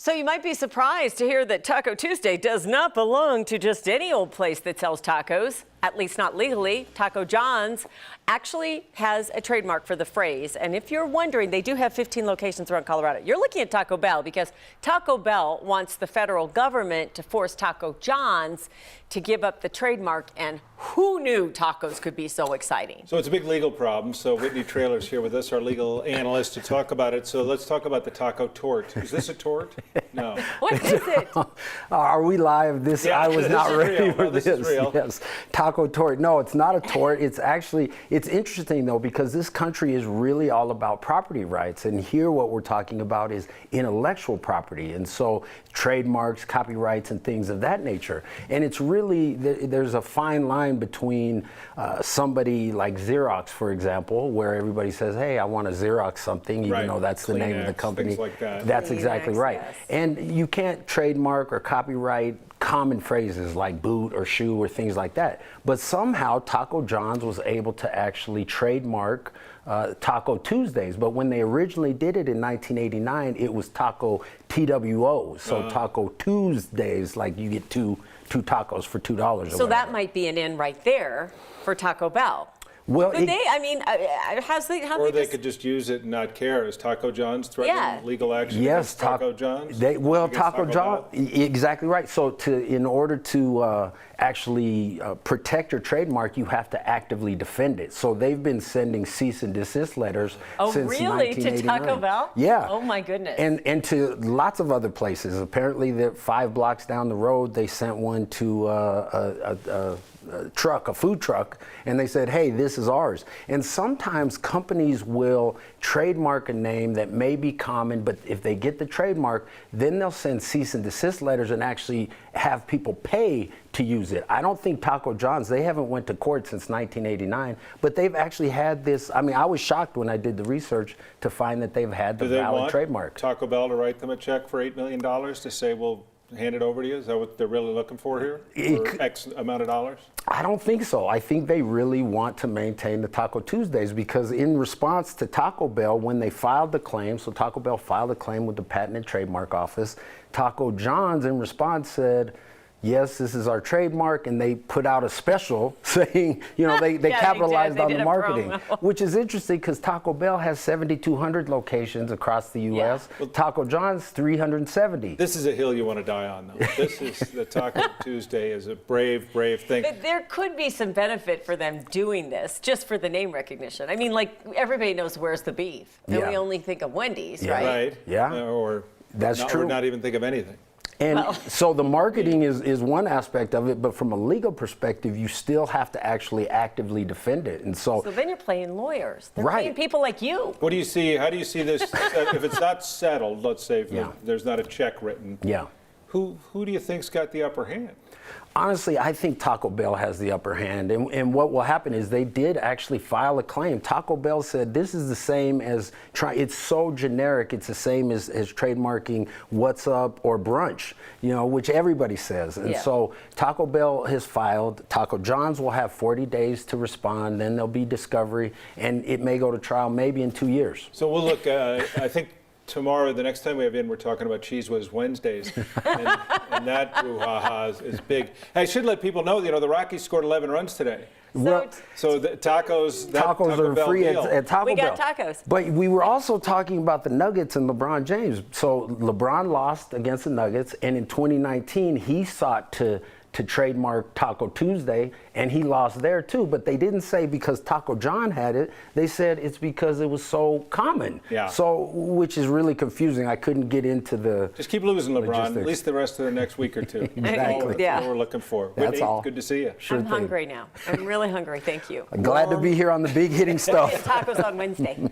So you might be surprised to hear that Taco Tuesday does not belong to just any old place that sells tacos, at least not legally. Taco John's actually has a trademark for the phrase. And if you're wondering, they do have 15 locations around Colorado. You're looking at Taco Bell because Taco Bell wants the federal government to force Taco John's to give up the trademark. And who knew tacos could be so exciting? So it's a big legal problem. So Whitney Traylor's here with us, our legal analyst, to talk about it. So let's talk about the taco tort. Is this a tort? No. What is it? Are we live? I was not ready for this. this. Is real. Yes, taco tort. No, it's not a tort. It's actually, it's interesting though, because this country is really all about property rights. And here what we're talking about is intellectual property. And so trademarks, copyrights, and things of that nature. And it's really, there's a fine line between somebody like Xerox, for example, where everybody says, hey, I want to Xerox something, even though that's the name of the company. Things like that. That's exactly right. Yes. And you can't trademark or copyright common phrases like boot or shoe or things like that. But somehow Taco John's was able to actually trademark Taco Tuesdays. But when they originally did it in 1989, it was Taco TWO. So Taco Tuesdays, like you get two tacos for $2 or whatever. So that might be an in right there for Taco Bell. Well, Could they? I mean, Or they could just use it and not care. Is Taco John's threatening legal action? Yes, Taco John's. Taco John, exactly right. So in order to actually protect your trademark, you have to actively defend it. So they've been sending cease and desist letters since 1989. To Taco Bell? Yeah. Oh my goodness. And to lots of other places. Apparently, 5 blocks down the road, they sent one to a food truck, and they said, hey, this is ours. And sometimes companies will trademark a name that may be common, but if they get the trademark, then they'll send cease and desist letters and actually have people pay to use it. I don't think Taco John's, they haven't went to court since 1989, but they've actually had this. I mean, I was shocked when I did the research to find that they've had the valid trademark. Taco Bell to write them a check for $8 million to say, well, hand it over to you? Is that what they're really looking for here? For X amount of dollars? I don't think so. I think they really want to maintain the Taco Tuesdays because in response to Taco Bell, when they filed the claim, so Taco Bell filed a claim with the Patent and Trademark Office, Taco John's in response said, yes, this is our trademark, and they put out a special saying, they capitalized on the marketing, which is interesting because Taco Bell has 7,200 locations across the U.S. Yeah. Well, Taco John's 370. This is a hill you want to die on, though. This is the Taco Tuesday is a brave, brave thing. But there could be some benefit for them doing this just for the name recognition. I mean, like everybody knows where's the beef, and we only think of Wendy's, right? Right. Yeah. Or that's true. Or not even think of anything. And so the marketing is one aspect of it, but from a legal perspective, you still have to actually actively defend it. And so then you're playing lawyers. They're playing people like you. What do you see? How do you see this? If it's not settled, let's say there's not a check written. Yeah. Who do you think's got the upper hand? Honestly, I think Taco Bell has the upper hand. And what will happen is they did actually file a claim. Taco Bell said this is the same as, it's so generic, it's the same as trademarking What's Up or brunch, which everybody says. And so Taco Bell has filed. Taco John's will have 40 days to respond. Then there'll be discovery, and it may go to trial maybe in 2 years. So we'll look, I think, tomorrow, the next time we have in, we're talking about Cheese Whiz Wednesdays, and that brouhaha is big. I should let people know, the Rockies scored 11 runs today. So the tacos are Bell free deal. at Taco Bell. We got tacos. But we were also talking about the Nuggets and LeBron James. So LeBron lost against the Nuggets, and in 2019 he sought to trademark Taco Tuesday, and he lost there too. But they didn't say because Taco John had it. They said it's because it was so common. Yeah. So, which is really confusing. I couldn't get into the Just keep losing, LeBron, logistics. At least the rest of the next week or two. Exactly. That's what we're looking for. That's Whitney, all. Good to see you. I'm hungry now. I'm really hungry. Thank you. Glad to be here on the big hitting stuff. Tacos on Wednesday.